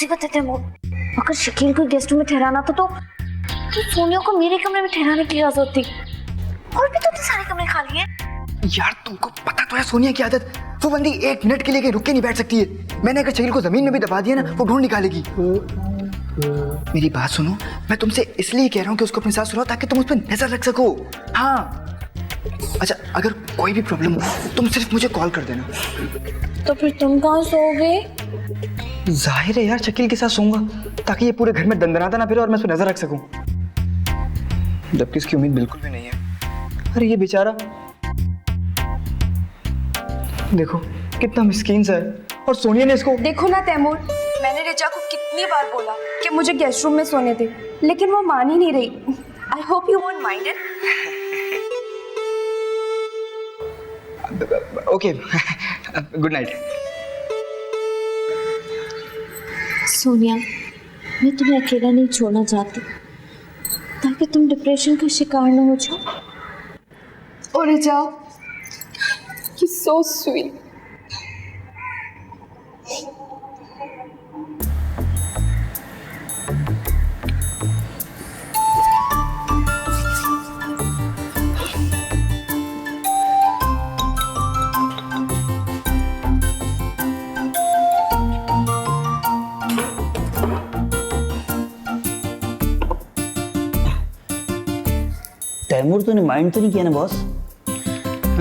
सी बात है तैमूर, अगर शकील को गेस्ट रूम में ठहराना था तो सोनिया को मेरे कमरे में ठहराने की जरूरत थी। और भी तो सारे कमरे खाली हैं। यार तुमको पता तो है सोनिया की आदत, वो बंदी 1 मिनट के लिए रुक के नहीं बैठ सकती है। मैंने अगर शकील को जमीन में भी दबा दिया ना, वो ढूंढ निकालेगी। मेरी बात सुनो, मैं तुमसे इसलिए कह रहा हूँ कि उसको अपने साथ सुलाओ ताकि तुम उस पर नजर रख सको। हाँ अच्छा, अगर कोई भी प्रॉब्लम हो तुम सिर्फ मुझे कॉल कर देना। तो फिर तुम कहाँ सोओगे? जाहिर है यार, शकील के साथ सोऊंगा ताकि ये पूरे घर में दंदनाता ना फिरे और मैं उस पर नजर रख सकूं, जबकि इसकी उम्मीद बिल्कुल भी नहीं है। अरे ये बेचारा देखो कितना मिस्कीन सा है, और सोनिया ने इसको। देखो ना तैमूर, मैंने रिचा को कितनी बार बोला कि मुझे गेस्ट रूम में सोने दे, लेकिन वो मान ही नहीं रही। I hope you won't mind it. Okay good night. Sonia, मैं तुम्हें अकेला नहीं छोड़ना चाहती ताकि तुम डिप्रेशन का शिकार न हो जाओ। और Richa, you so sweet. Taimur तूने माइंड तो नहीं किया ना बॉस?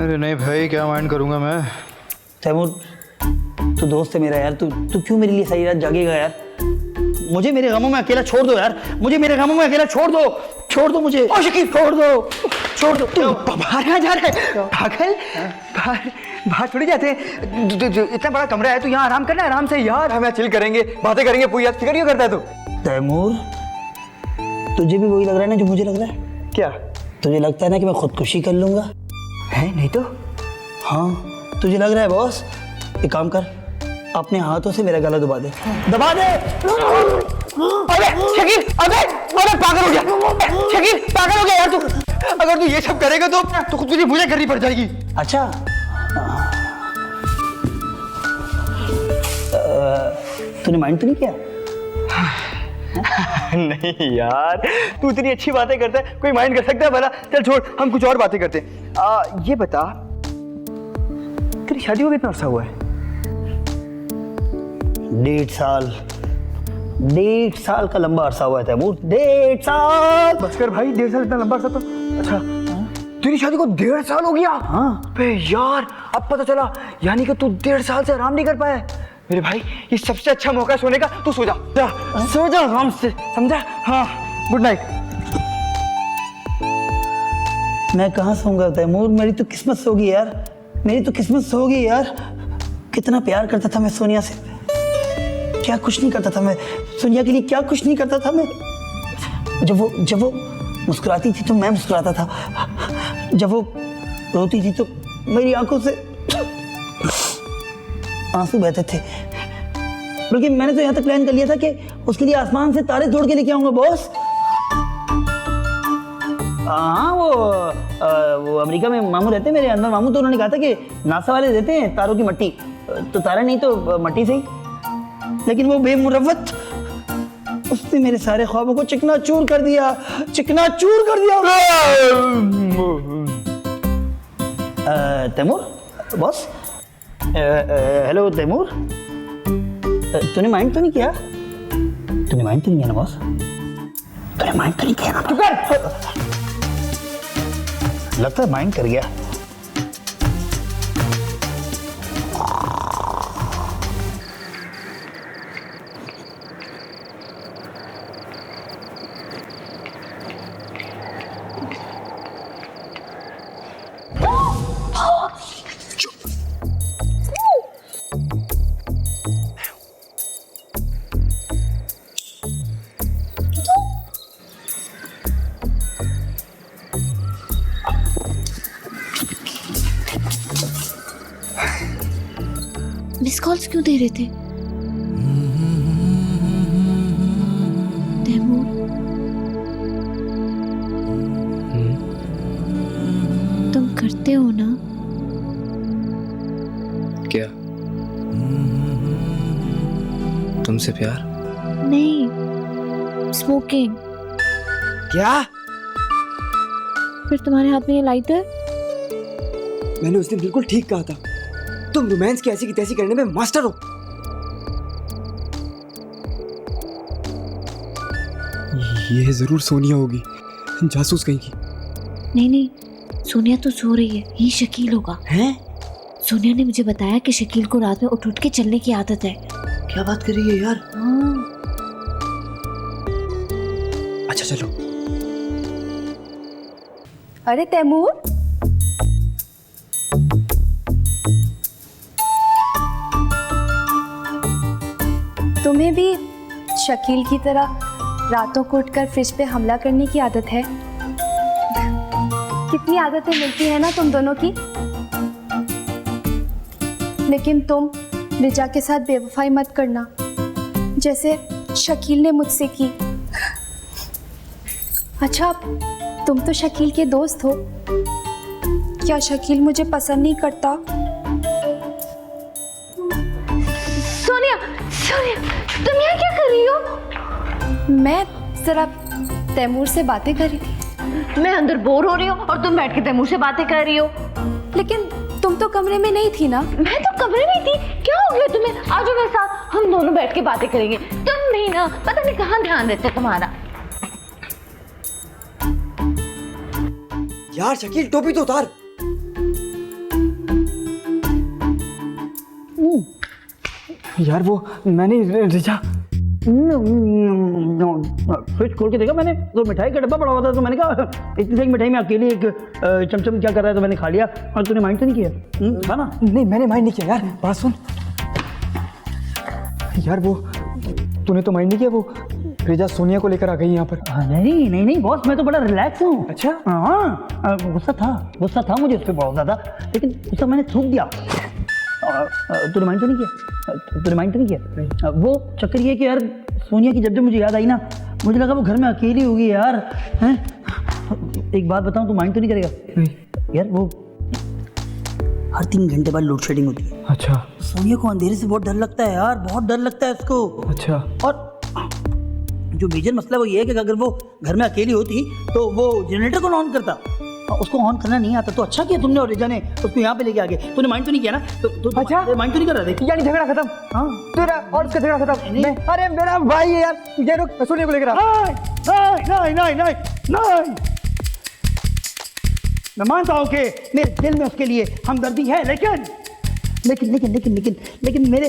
अरे नहीं भाई, क्या माइंड करूंगा मैं। तैमूर तू दोस्त है मेरा यार, तू क्यों मेरे लिए सारी रात जागेगा यार? मुझे मेरे गमों में अकेला छोड़ दो यार, मुझे मेरे गमों में अकेला छोड़ दो मुझे। ओ शकील छोड़ दो। तू बाहर कहाँ जा रहा है पागल? बाहर थोड़ी जाते हैं, इतना बड़ा कमरा है, तू यहाँ आराम करना आराम से यार। हम यहाँ चिल करेंगे, बातें करेंगे, पूरी याद फिक्र क्यों करता है तू? तैमूर तुझे भी वही लग रहा है ना जो मुझे लग रहा है? क्या तुझे लगता है ना कि मैं खुदकुशी कर लूंगा? है नहीं तो? हाँ तुझे लग रहा है बॉस। एक काम कर, अपने हाथों से मेरा गला दबा दे। अबे शकील, अबे पागल हो गया शकील, पागल हो गया यार तू। अगर तू ये सब करेगा तो खुद तुझे मुझे करनी पड़ जाएगी। अच्छा तूने माइंड तो नहीं किया? नहीं यार, तू इतनी अच्छी बातें करता है, कोई माइंड कर सकता है भला? चल छोड़, हम कुछ और बातें करते हैं। ये बता, तेरी शादी को कितना अर्सा हुआ है? 1.5 साल का लंबा अरसा हुआ है तैमूर। 1.5 साल। बस कर भाई, 1.5 साल इतना लंबा अरसा तो। अच्छा तेरी शादी को 1.5 साल हो गया? हाँ। बे यार, अब पता चला, यानी कि तू 1.5 साल से आराम नहीं कर पाया। मेरे भाई ये सबसे अच्छा मौका है सोने का, तू सो जा, सो जा आराम से, समझा? हाँ गुड नाइट। मैं कहाँ सोऊंगा तैमूर? मेरी तो किस्मत सो गई यार, मेरी तो किस्मत सो गई यार। कितना प्यार करता था मैं सोनिया से, क्या कुछ नहीं करता था मैं सोनिया के लिए, क्या कुछ नहीं करता था मैं। जब वो मुस्कुराती थी तो मैं मुस्कुराता था, जब वो रोती थी तो मेरी आंखों से आंसू बहते थे। बल्कि मैंने तो यहाँ तक प्लान कर लिया था कि उसके लिए आसमान से तारे तोड़ के लेके आऊंगा बॉस। हाँ वो अमेरिका में मामू रहते हैं मेरे, अंदर मामू, तो उन्होंने कहा था कि नासा वाले देते हैं तारों की मट्टी, तो तारा नहीं तो मट्टी से ही। लेकिन वो बेमुरव्वत, उसने मेरे सारे ख्वाबों को चिकनाचूर कर दिया। तैमूर बॉस, हेलो तैमूर, तूने माइंड तो नहीं किया? तूने माइंड तो नहीं किया ना बॉस? तूने माइंड तो नहीं किया ना? लगता है माइंड कर गया। मिस कॉल्स क्यों दे रहे थे? तैमूर, तुम करते हो ना? क्या तुमसे प्यार? नहीं, स्मोकिंग। क्या? फिर तुम्हारे हाथ में ये लाइटर? मैंने उस दिन बिल्कुल ठीक कहा था, तुम रोमांस की ऐसी की तैसी करने में मास्टर हो। ये जरूर सोनिया होगी, जासूस कहीं की। नहीं नहीं, सोनिया तो सो रही है, ये शकील होगा। हैं? सोनिया ने मुझे बताया कि शकील को रात में उठ उठ के चलने की आदत है। क्या बात कर रही है यार? हाँ। अच्छा चलो। अरे तैमूर, तुम्हें भी शकील की तरह रातों को उठकर फ्रिज पे हमला करने की आदत है? कितनी आदतें मिलती है ना तुम दोनों की। लेकिन तुम रिजा के साथ बेवफाई मत करना, जैसे शकील ने मुझसे की। अच्छा, तुम तो शकील के दोस्त हो, क्या शकील मुझे पसंद नहीं करता? सोनिया, सोनिया, तुम यहाँ क्या कर रही हो? मैं जरा तैमूर से बातें कर रही थी। मैं अंदर बोर हो रही हूँ और तुम बैठ के तैमूर से बातें कर रही हो। लेकिन तुम तो कमरे में नहीं थी ना। मैं तो कमरे में थी। क्या हो गया तुम्हें? आ जाओ मेरे साथ, हम दोनों बैठ के बातें करेंगे। तुम नहीं ना, पता नहीं कहाँ ध्यान रहता है तुम्हारा। यार शकील, टोपी तो उतार। यार वो मैंने रिजा फ्रिज खोल के देखा मैंने, तो मिठाई का डब्बा पड़ा हुआ था, तो मैंने कहा इतनी सी मिठाई में अकेले एक चमचम क्या कर रहा है, तो मैंने खा लिया। और तूने माइंड तो नहीं किया? था ना? नहीं, मैंने माइंड नहीं किया यार। बात सुन यार, वो तूने तो माइंड नहीं किया, वो रिजा सोनिया को लेकर आ गई यहाँ पर। नहीं नहीं नहीं बॉस, मैं तो बड़ा रिलैक्स हूँ। अच्छा? हाँ, गुस्सा था मुझे उस पर बहुत ज़्यादा, लेकिन गुस्सा मैंने थूक दिया। तूने माइंड तो नहीं किया? वो चक्कर ये कि यार सोनिया की जब मुझे याद आई ना, मुझे लगा वो घर में अकेली होगी यार। हैं? एक बात बताऊं, तू माइंड तो नहीं करेगा? यार वो हर 3 घंटे बाद लोड शेडिंग होती है। अच्छा। सोनिया को अंधेरे से बहुत डर लगता है यार, बहुत डर लगता है उसको। अच्छा। और जो मेजर मसला वो ये है कि अगर वो घर में अकेली होती तो वो जनरेटर को ऑन करता, उसको ऑन करना नहीं आता। तो अच्छा किया तुमने और रिजा ने उसको यहाँ पे लेके आ गए। तूने माइंड तो नहीं किया ना? तो अच्छा, माइंड तो नहीं कर रहा था? यानी झगड़ा खत्म? हाँ, तेरा और उसका झगड़ा खत्म। मैं, अरे मेरा भाई है यार, ये रुक, मैं सोनिया को लेकर आ। नहीं, मैं मानता हूँ कि मेरे दिल में उसके लिए हमदर्दी है, लेकिन मेरे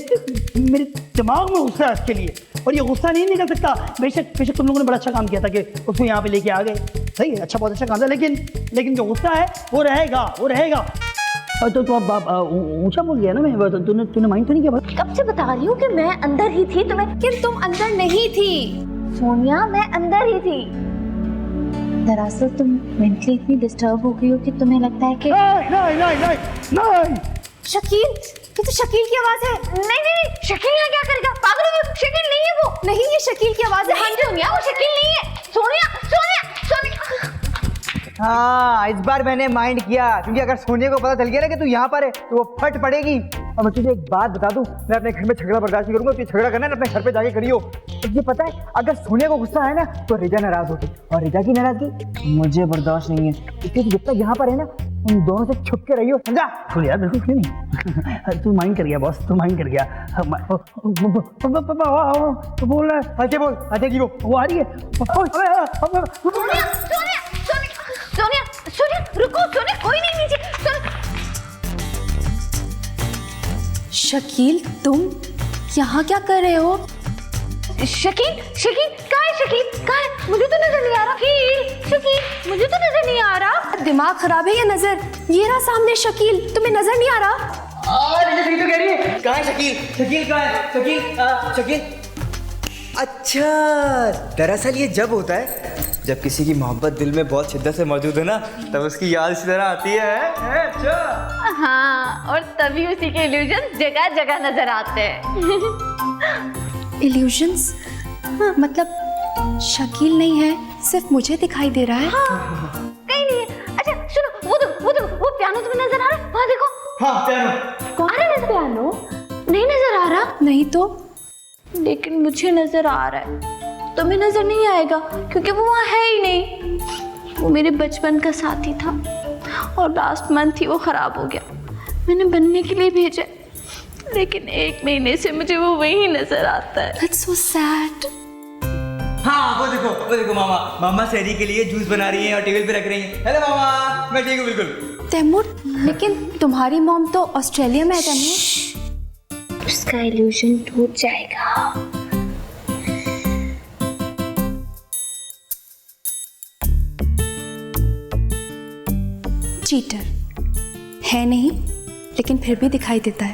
दिमाग में गुस्सा है उसके लिए, और ये गुस्सा नहीं निकल सकता। बेशक तुम लोगों ने बड़ा अच्छा काम किया था कि उसको यहाँ पे लेके आ गए। सही है, अच्छा, बहुत अच्छा काम था, लेकिन जो गुस्सा है वो रहेगा। तो अब ऊंचा बोल गया ना मैं। तूने माइंड तो नहीं किया? कब से बता रही हूँ कि मैं अंदर ही थी। तुम्हें लेकिन तुम अंदर नहीं थी। सोनिया, मैं अंदर ही थी। दरअसल तुम मेंटली इतनी डिस्टर्ब हो गई हो कि तुम्हें लगता है कि नहीं। शकील, ये तो शकील की आवाज है। नहीं, शकील यहाँ क्या करेगा? पागल हो गई? शकील नहीं है वो। नहीं, ये शकील की आवाज है। हाँ सोनिया, वो शकील नहीं है। सोनिया। हाँ, इस बार मैंने माइंड किया, क्योंकि अगर सोनिया को पता चल गया ना कि तू यहाँ पर है तो वो फट पड़ेगी। और मैं तुझे एक बात बता दूं, मैं अपने घर में झगड़ा बर्दाश्त नहीं करूंगा। तो झगड़ा करना है ना, अपने घर पे जाके करियो। तुझे पता है, अगर सोनिया को गुस्सा है ना तो रिजा नाराज होगी, और रिजा की नाराजगी मुझे बर्दाश्त नहीं है। इसलिए जब तक यहाँ पर है ना, उन दोनों से छुप के रहियो, समझा? बोल यार, बिल्कुल क्यों नहीं। तू माइंड कर गया बॉस, तू माइंड कर गया। बोल रहा है, आगे बोल, आ जाएगी वो आ रही है। सोनिया, रुको। सोनिया, कोई नहीं नीचे। शकील, तुम यहाँ क्या कर रहे हो? शकील, कहाँ है शकील? कहाँ है? मुझे तो नजर नहीं आ रहा। शकील, मुझे तो नजर नहीं आ रहा। दिमाग खराब है या नजर? ये रहा सामने शकील, तुम्हें नजर नहीं आ रहा? सही तो कह रही है। कहाँ है शकील? शकील कहाँ है? शकील। अच्छा, दरअसल ये जब होता है जब किसी की मोहब्बत दिल में बहुत शिद्दत से मौजूद है ना, तब उसकी याद इसी तरह आती है। अच्छा। हाँ, और तभी उसी के इल्यूजन जगह जगह नजर आते हैं। इल्यूजन्स? मतलब शकील नहीं है, सिर्फ मुझे दिखाई दे रहा है। हाँ, कहीं नहीं है। अच्छा सुनो, वो पियानो तुम्हें नजर आ रहा है? वहाँ देखो। हाँ, पियानो। कौन है? पियानो नहीं नजर आ रहा। नहीं तो लेकिन मुझे नजर आ रहा है, तुम्हें नजर नहीं आएगा क्योंकि वो वहाँ है ही नहीं। वो मेरे बचपन का साथी था और लास्ट मंथ ही वो खराब हो गया। मैंने बनने के लिए भेजा, लेकिन 1 महीने से मुझे वो वही नजर आता है। That's so sad. हाँ वो देखो मामा शहरी के लिए जूस बना रही हैं और टेबल पे रख रही हैं। हेलो मामा, मैं ठीक हूँ बिल्कुल। तैमूर, लेकिन तुम्हारी मॉम तो ऑस्ट्रेलिया में है तैमूर। उसका इल्यूजन टूट जाएगा। चीटर है नहीं, लेकिन फिर भी दिखाई देता है।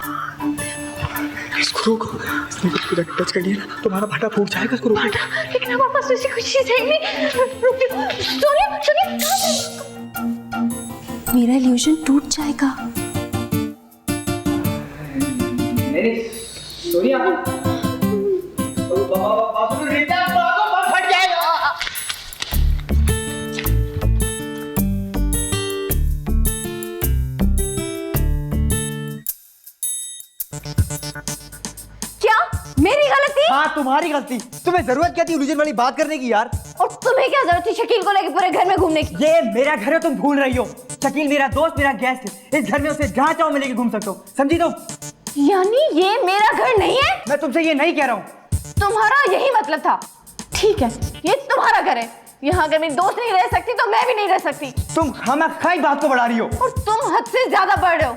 इसको रोको, इसने कुछ टच कर लिया ना तुम्हारा भाटा फूट जाएगा। इसको रोको। लेकिन हमारे पास ऐसी कुछ चीज है नहीं। सोनिया, मेरा इल्यूजन टूट जाएगा। सोनिया, फट जाएगा। क्या मेरी गलती? हाँ तुम्हारी गलती। तुम्हें जरूरत क्या थी इल्यूजन वाली बात करने की यार? और तुम्हें क्या जरूरत थी शकील को लेके पूरे घर में घूमने की? ये मेरा घर है, तुम भूल रही हो। शकील मेरा दोस्त, मेरा गेस्ट है। इस घर में उसे जहाँ चाहो मैं लेके घूम सकता हूँ, समझी तुम? यानी ये मेरा घर नहीं है? मैं तुमसे ये नहीं कह रहा हूँ। तुम्हारा यही मतलब था? ठीक है, ये तुम्हारा घर है। यहाँ अगर मेरी दोस्त नहीं रह सकती तो मैं भी नहीं रह सकती। तुम खामखाई बात को बढ़ा रही हो। और तुम हद से ज्यादा बढ़ रहे हो।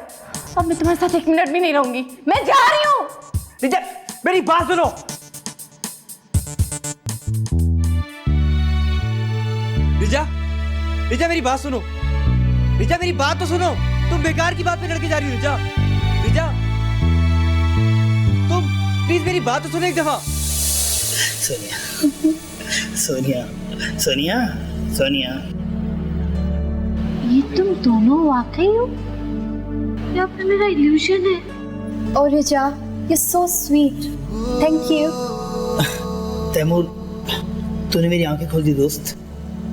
अब मैं तुम्हारे साथ 1 मिनट भी नहीं रहूंगी, मैं जा रही हूँ। रिचा, मेरी बात सुनो। रिचा मेरी बात सुनो। रिचा मेरी बात तो सुनो। तुम बेकार की बात पे लड़के जा रही हो। रिचा तुम प्लीज मेरी बात तो सुनो एक दफा। सोनिया ये तुम दोनों वाकई हो या फिर मेरा इल्यूजन है? Oh Rija, you're so sweet. Thank you. Taimur, तूने मेरी आंखें खोल दी दोस्त।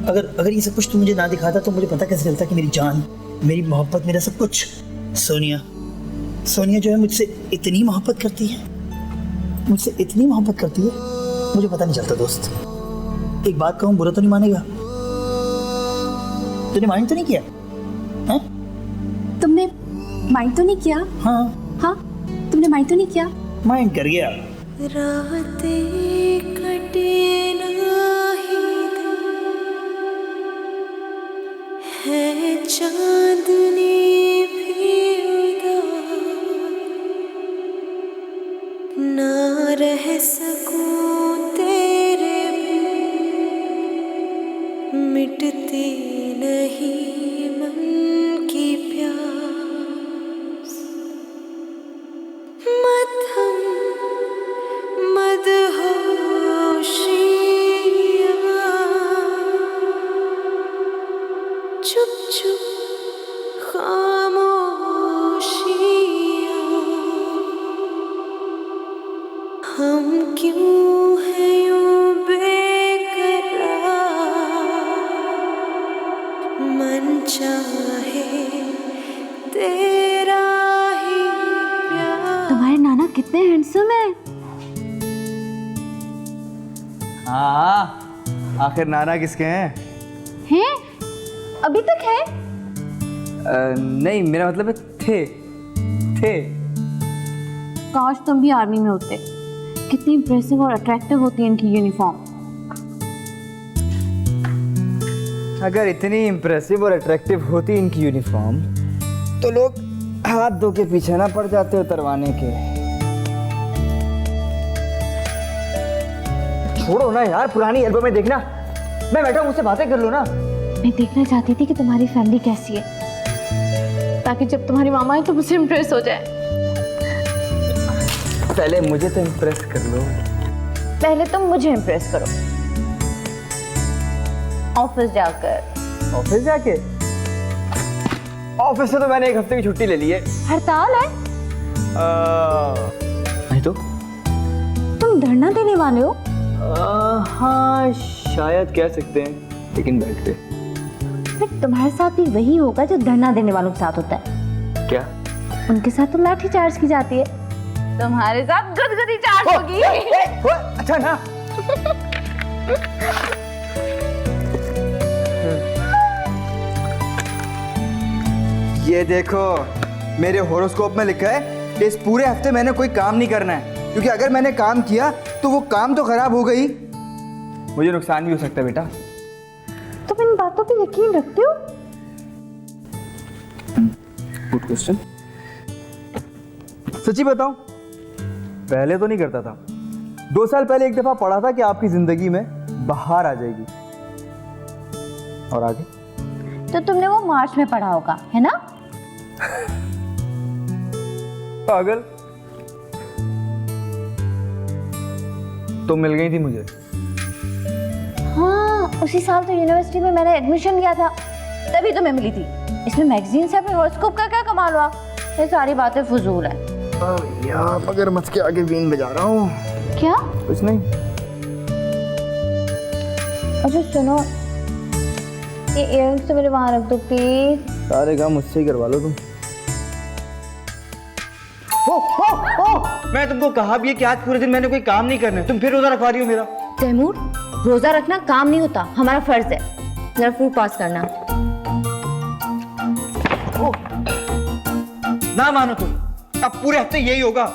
अगर ये सब कुछ तू मुझे ना दिखाता तो मुझे पता कैसे चलता कि मेरी जान, मेरी मोहब्बत, मेरा सब कुछ सोनिया जो है मुझसे इतनी मोहब्बत करती है, मुझे पता नहीं चलता दोस्त। एक बात कहूँ, बुरा तो नहीं मानेगा? तूने माइंड तो नहीं किया? हैं? तुमने माइंड तो नहीं किया? हाँ, तुमने माइंड तो नहीं किया? माइंड कर गया। रातें कटे नाही है चांदनी भी उदास, ना रह सकूं तेरे बिन, मिटती नहीं मन की प्यास। मध्यम मदहोशियाँ चुप चुप खामोशियाँ, हम क्यों हैं यूं बेकरार, मन चाहे तेरा ही प्यार। तुम्हारे नाना कितने हैंडसम है। हाँ, आखिर नाना किसके हैं? हैं? अभी तक है? नहीं, मेरा मतलब है थे। काश तुम भी आर्मी में होते। कितनी इंप्रेसिव और अट्रैक्टिव होती है इनकी यूनिफॉर्म। अगर इतनी इम्प्रेसिव और अट्रैक्टिव होती इनकी यूनिफॉर्म तो लोग हाथ धो के पीछे ना पड़ जाते उतरवाने के। छोड़ो ना यार, पुरानी एल्बम में देखना। मैं बैठा हूँ, मुझसे बातें कर लो ना। मैं देखना चाहती थी कि तुम्हारी फैमिली कैसी है, ताकि जब तुम्हारी मामा आए तो मुझसे इम्प्रेस हो जाए। पहले मुझे तो इम्प्रेस कर लो। पहले तुम मुझे इम्प्रेस करो। ऑफिस जाकर। ऑफिस जाके? ऑफिस से तो मैंने 1 हफ्ते की छुट्टी ले ली है। हड़ताल है? नहीं तो? तुम धरना देने वाले हो? हाँ शायद कह सकते हैं, लेकिन बैठ पे। फिर तुम्हारे साथ भी वही होगा जो धरना देने वालों के साथ होता है। क्या? उनके साथ तो लाठी चार्ज की जाती है। तुम्हारे साथ गुदगुदी चाट होगी। अच्छा ना। ये देखो, मेरे होरोस्कोप में लिखा है कि इस पूरे हफ्ते मैंने कोई काम नहीं करना है, क्योंकि अगर मैंने काम किया तो वो काम तो खराब हो गई, मुझे नुकसान भी हो सकता है बेटा। तुम इन बातों पे यकीन रखते हो? Good question. सच्ची बताऊं, पहले तो नहीं करता था। 2 साल पहले एक दफा पढ़ा था कि आपकी जिंदगी में बाहर आ जाएगी, और आगे तो तुमने वो मार्च में पढ़ा होगा, है ना? पागल, तो मिल गई थी मुझे। हाँ, उसी साल तो यूनिवर्सिटी में मैंने एडमिशन लिया था, तभी तुम्हें मिली थी। इसमें मैगजीन से अपने हॉरोस्कोप का क्या कमाल हुआ? ये सारी बातें फजूल है। यार मगर मत के आगे बीन बजा रहा हूँ। क्या? कुछ नहीं। अच्छा सुनो, ये इयररिंग्स तो मेरे वहां रख दो प्लीज। सारे काम मुझसे ही करवा लो तुम। मैं तुमको कहा भी है कि आज पूरे दिन मैंने कोई काम नहीं करना है, तुम फिर रोजा रखवा रही हो मेरा। तैमूर, रोजा रखना काम नहीं होता, हमारा फर्ज है। जरा फूड पास करना। ना मानो तुम, अब पूरे हफ्ते यही होगा।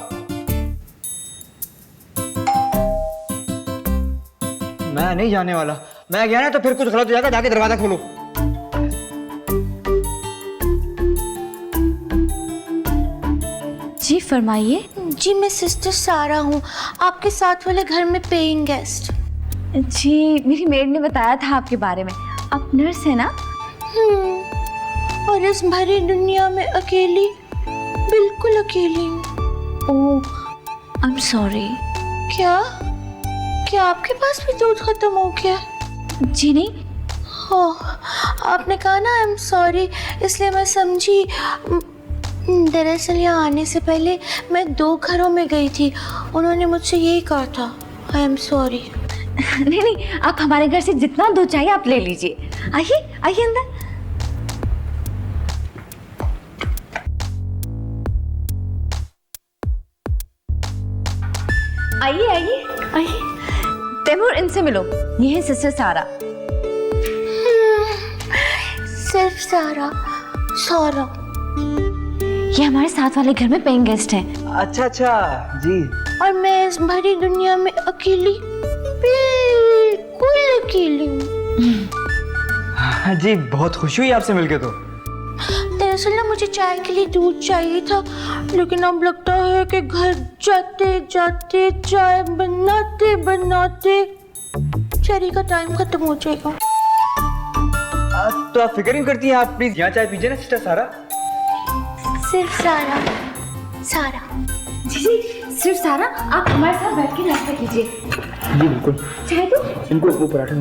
मैं नहीं जाने वाला, मैं गया ना तो फिर कुछ गलत हो जाएगा, जाके दरवाजा खोलो। जी फरमाइए। जी मैं सिस्टर सारा हूँ, आपके साथ वाले घर में पेइंग गेस्ट। जी मेरी मेड ने बताया था आपके बारे में, आप नर्स है ना? और इस भरी दुनिया में अकेली, बिल्कुल अकेली हूँ। ओह, आई एम सॉरी। क्या क्या आपके पास भी दूध खत्म हो गया? जी नहीं। ओह, आपने कहा ना आई एम सॉरी, इसलिए मैं समझी। दरअसल यहाँ आने से पहले मैं 2 घरों में गई थी, उन्होंने मुझसे यही कहा था, आई एम सॉरी। नहीं नहीं, आप हमारे घर से जितना दूध चाहिए आप ले लीजिए। आइए आइए अंदर। आइए आइए आइए। तैमूर, इनसे मिलो, ये है सिस्टर सारा। सिर्फ सारा? सारा? ये हमारे साथ वाले घर में पेइंग गेस्ट हैं। अच्छा अच्छा जी। और मैं इस भरी दुनिया में अकेली, बिल्कुल अकेली हूँ। हाँ जी, बहुत खुशी हुई आपसे मिलके। तो दरअसल ना मुझे चाय के लिए दूध चाहिए था, लेकिन अब लगता है कि घर जाते जाते चाय बनाते बनाते चेरी का टाइम खत्म हो जाएगा। तो आप फिक्र नहीं करती हैं, आप प्लीज यहाँ चाय पीजिए ना सिस्टर सारा। सिर्फ सारा? सारा? जी जी, सिर्फ सारा, आप हमारे साथ बैठ के नाश्ता कीजिए। जी बिल्कुल। चाय दो? इनको पराठे